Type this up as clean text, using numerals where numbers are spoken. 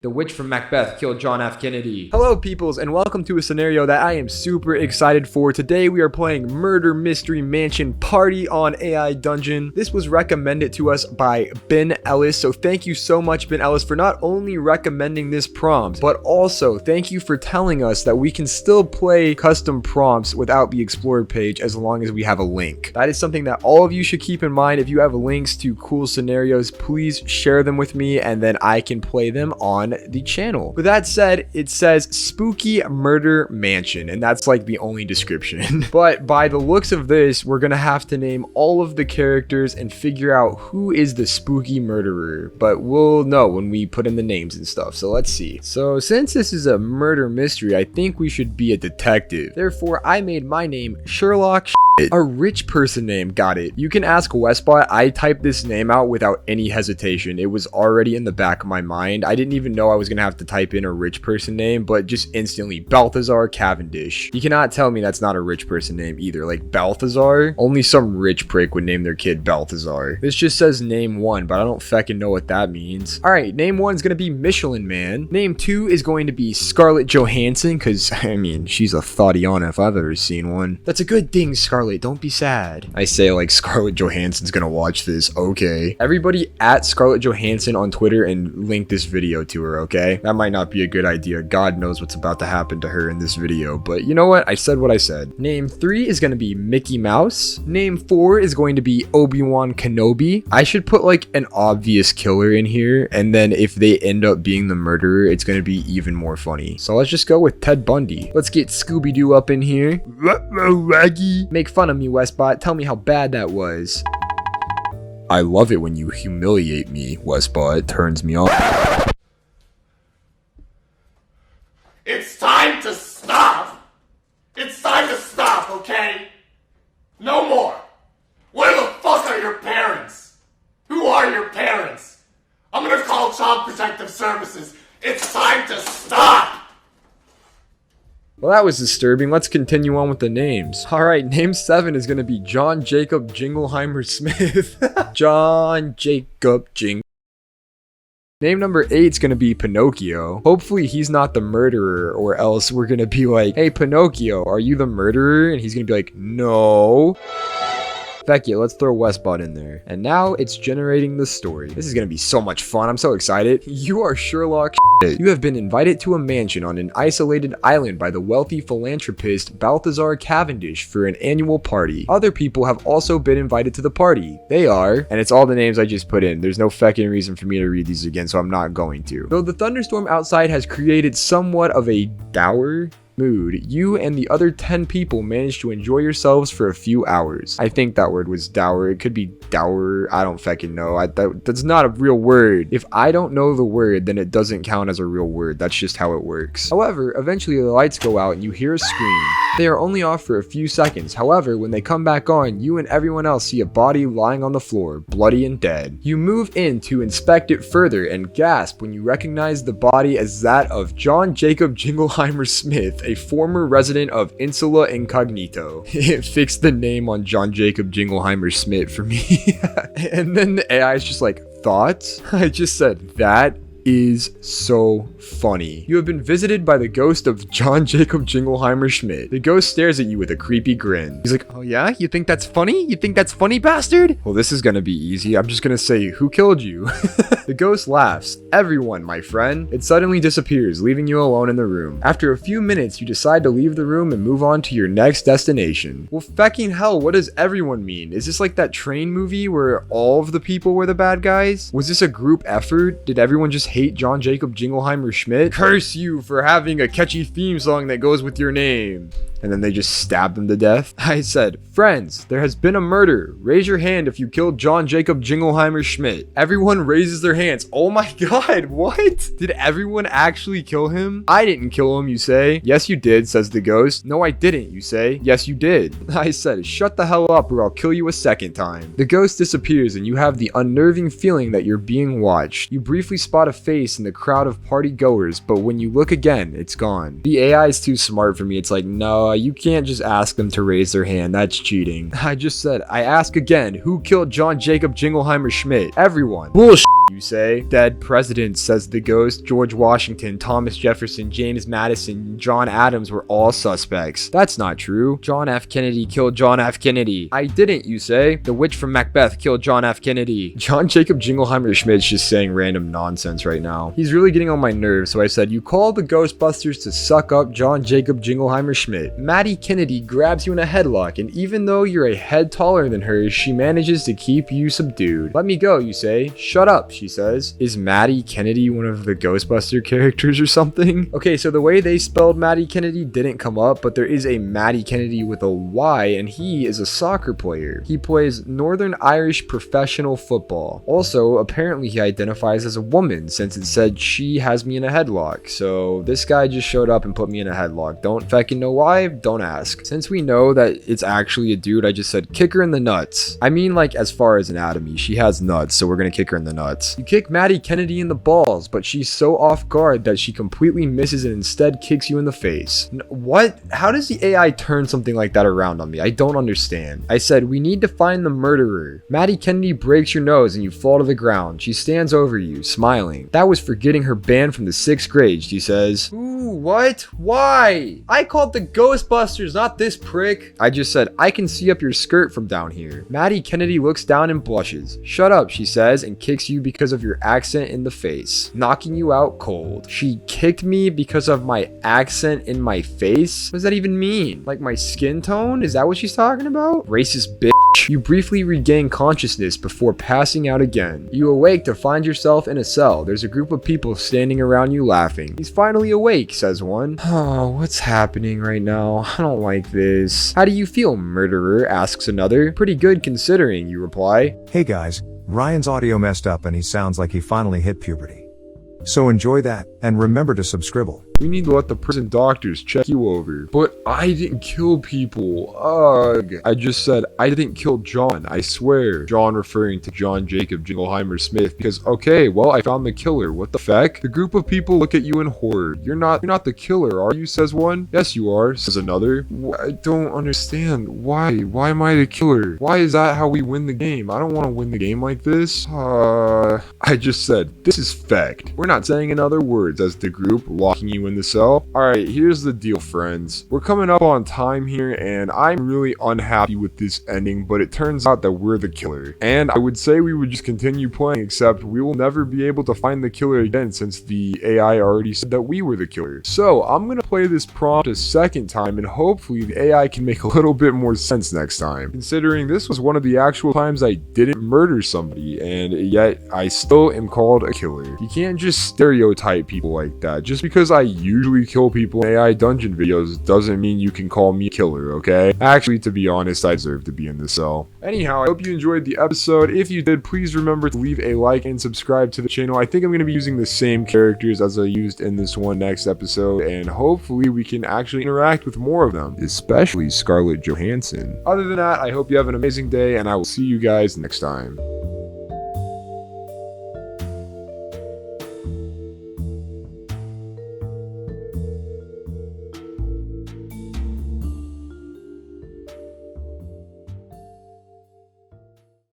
The witch from Macbeth killed John F. Kennedy. Hello peoples, and welcome to a scenario that I am super excited for. Today we are playing Murder Mystery Mansion Party on AI Dungeon. This was recommended to us by Ben Ellis, so thank you so much Ben Ellis for not only recommending this prompt, but also thank you for telling us that we can still play custom prompts without the Explorer page as long as we have a link. That is something that all of you should keep in mind. If you have links to cool scenarios, please share them with me and then I can play them on the channel. With that said, it says Spooky Murder Mansion, and that's like the only description. But by the looks of this, we're gonna have to name all of the characters and figure out who is the spooky murderer. But we'll know when we put in the names and stuff, so let's see. So since this is a murder mystery, I think we should be a detective. Therefore, I made my name Sherlock. A rich person name, got it. You can ask Westbot. I typed this name out without any hesitation. It was already in the back of my mind. I didn't even know I was gonna have to type in a rich person name, but just instantly, Balthazar Cavendish. You cannot tell me that's not a rich person name either. Like Balthazar? Only some rich prick would name their kid Balthazar. This just says name 1, but I don't feckin' know what that means. Alright, name 1 is gonna be Michelin Man. Name 2 is going to be Scarlett Johansson, because, I mean, she's a Tatiana if I've ever seen one. That's a good thing, Scarlett. Don't be sad. I say like Scarlett Johansson's gonna watch this. Okay. Everybody at Scarlett Johansson on Twitter and link this video to her, okay? That might not be a good idea. God knows what's about to happen to her in this video, but you know what? I said what I said. Name 3 is gonna be Mickey Mouse. Name 4 is going to be Obi-Wan Kenobi. I should put like an obvious killer in here, and then if they end up being the murderer, it's gonna be even more funny. So let's just go with Ted Bundy. Let's get Scooby-Doo up in here. Raggy. Make fun of me, Westbot. Tell me how bad that was. I love it when you humiliate me, Westbot. It turns me on. It's time to stop! It's time to stop, okay? No more! Where the fuck are your parents? Who are your parents? I'm gonna call Child Protective Services. It's time to stop! Well, that was disturbing. Let's continue on with the names. Alright, name 7 is going to be John Jacob Jingleheimer Smith. John Jacob Jing. Name number 8 is going to be Pinocchio. Hopefully he's not the murderer, or else we're going to be like, hey Pinocchio, are you the murderer? And he's going to be like, no. Heck yeah, let's throw Westbot in there. And now it's generating the story. This is gonna be so much fun. I'm so excited. You are Sherlock. You have been invited to a mansion on an isolated island by the wealthy philanthropist Balthazar Cavendish for an annual party. Other people have also been invited to the party. They are, and it's all the names I just put in. There's no feckin' reason for me to read these again, so I'm not going to. Though the thunderstorm outside has created somewhat of a dour mood, you and the other 10 people managed to enjoy yourselves for a few hours. I think that word was dour. It could be dour. I don't fucking know. That's not a real word. If I don't know the word, then it doesn't count as a real word. That's just how it works. However, eventually the lights go out and you hear a scream. They are only off for a few seconds. However, when they come back on, you and everyone else see a body lying on the floor, bloody and dead. You move in to inspect it further and gasp when you recognize the body as that of John Jacob Jingleheimer Smith, a former resident of Insula Incognito. It fixed the name on John Jacob Jingleheimer Smith for me. And then the AI is just like, thoughts? I just said, that is so funny. You have been visited by the ghost of John Jacob Jingleheimer Schmidt. The ghost stares at you with a creepy grin. He's like, oh yeah? You think that's funny? You think that's funny, bastard? Well, this is gonna be easy. I'm just gonna say, who killed you? The ghost laughs. Everyone, my friend. It suddenly disappears, leaving you alone in the room. After a few minutes, you decide to leave the room and move on to your next destination. Well, fucking hell, what does everyone mean? Is this like that train movie where all of the people were the bad guys? Was this a group effort? Did everyone just hate John Jacob Jingleheimer Schmidt? Curse you for having a catchy theme song that goes with your name. And then they just stabbed him to death. I said, friends, there has been a murder. Raise your hand if you killed John Jacob Jingleheimer Schmidt. Everyone raises their hands. Oh my god, what? Did everyone actually kill him? I didn't kill him, you say. Yes, you did, says the ghost. No, I didn't, you say. Yes, you did. I said, shut the hell up or I'll kill you a second time. The ghost disappears and you have the unnerving feeling that you're being watched. You briefly spot a face in the crowd of party goers, but when you look again, it's gone. The AI is too smart for me. It's like, no, you can't just ask them to raise their hand. That's cheating. I just said, I ask again, who killed John Jacob Jingleheimer Schmidt? Everyone. Bullshit. you say. Dead presidents, says the ghost. George Washington, Thomas Jefferson, James Madison, John Adams were all suspects. That's not true. John F. Kennedy killed John F. Kennedy. I didn't, you say. The witch from Macbeth killed John F. Kennedy. John Jacob Jingleheimer Schmidt's just saying random nonsense right now. He's really getting on my nerves, so I said, you call the Ghostbusters to suck up John Jacob Jingleheimer Schmidt. Maddie Kennedy grabs you in a headlock, and even though you're a head taller than her, she manages to keep you subdued. Let me go, you say. Shut up, she says. Is Maddie Kennedy one of the Ghostbuster characters or something? Okay, so the way they spelled Maddie Kennedy didn't come up, but there is a Maddie Kennedy with a Y, and he is a soccer player. He plays Northern Irish professional football. Also, apparently he identifies as a woman since it said she has me in a headlock. So this guy just showed up and put me in a headlock. Don't feckin' know why? Don't ask. Since we know that it's actually a dude, I just said kick her in the nuts. I mean, like, as far as anatomy, she has nuts, so we're gonna kick her in the nuts. You kick Maddie Kennedy in the balls, but she's so off guard that she completely misses and instead kicks you in the face. What? How does the AI turn something like that around on me? I don't understand. I said, we need to find the murderer. Maddie Kennedy breaks your nose and you fall to the ground. She stands over you, smiling. That was for getting her banned from the 6th grade, she says. Ooh, what? Why? I called the Ghostbusters, not this prick. I just said, I can see up your skirt from down here. Maddie Kennedy looks down and blushes. Shut up, she says, and kicks you because of your accent in the face, knocking you out cold. She kicked me because of my accent in my face? What does that even mean? Like my skin tone? Is that what she's talking about? Racist bitch. You briefly regain consciousness before passing out again. You awake to find yourself in a cell. There's a group of people standing around you laughing. He's finally awake, says one. Oh, what's happening right now? I don't like this. How do you feel, murderer? Asks another. Pretty good considering, you reply. Hey guys, Ryan's audio messed up and he sounds like he finally hit puberty. So enjoy that, and remember to subscribe. We need to let the prison doctors check you over. But I didn't kill people. Ugh. I just said I didn't kill John, I swear. John referring to John Jacob Jingleheimer Smith because, okay, well, I found the killer. What the feck? The group of people look at you in horror. You're not the killer, are you? Says one. Yes, you are, says another. I don't understand. Why? Why am I the killer? Why is that how we win the game? I don't want to win the game like this. I just said, this is fact. We're not saying in other words as the group locking you in the cell. Alright, here's the deal, friends. We're coming up on time here, and I'm really unhappy with this ending, but it turns out that we're the killer. And I would say we would just continue playing, except we will never be able to find the killer again since the AI already said that we were the killer. So, I'm gonna play this prompt a second time, and hopefully the AI can make a little bit more sense next time, considering this was one of the actual times I didn't murder somebody, and yet I still am called a killer. You can't just stereotype people like that. Just because I usually kill people in AI dungeon videos doesn't mean you can call me a killer, okay? Actually, to be honest, I deserve to be in the cell. Anyhow, I hope you enjoyed the episode. If you did, please remember to leave a like and subscribe to the channel. I think I'm going to be using the same characters as I used in this one next episode, and hopefully we can actually interact with more of them, especially Scarlett Johansson. Other than that, I hope you have an amazing day, and I will see you guys next time.